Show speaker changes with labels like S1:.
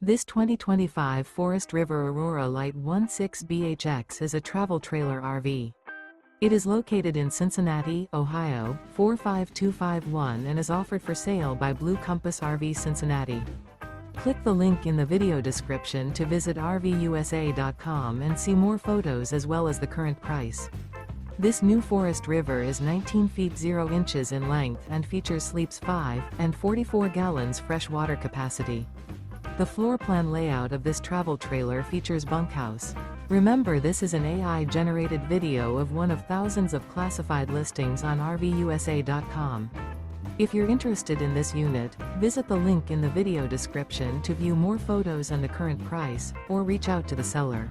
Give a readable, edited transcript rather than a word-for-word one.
S1: This 2025 Forest River Aurora Light 16BHX is a travel trailer RV. It is located in Cincinnati, Ohio, 45251 and is offered for sale by Blue Compass RV Cincinnati. Click the link in the video description to visit RVUSA.com and see more photos as well as the current price. This new Forest River is 19 feet 0 inches in length and features sleeps 5 and 44 gallons fresh water capacity. The floor plan layout of this travel trailer features bunkhouse. Remember, this is an AI-generated video of one of thousands of classified listings on RVUSA.com. If you're interested in this unit, visit the link in the video description to view more photos and the current price, or reach out to the seller.